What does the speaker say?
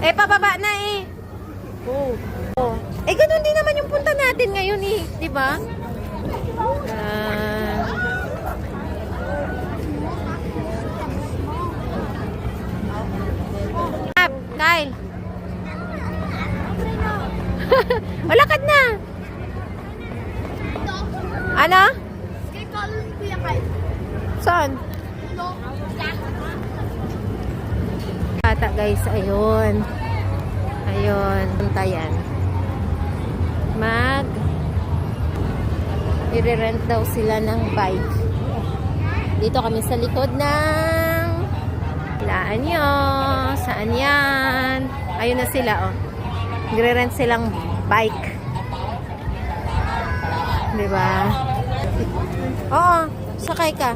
Eh, pababa na eh. Oh. Oh. Eh, ganun din naman yung punta natin ngayon eh. Diba? Kyle. Walakad na. Ano? Saan? Bata guys, ayun. Ayun, punta yan. I-rent daw sila ng bike. Dito kami sa likod ng laan nyo. Saan yan? Ayun na sila, oh. I-rent silang bike. Diba? Oo, sakay ka.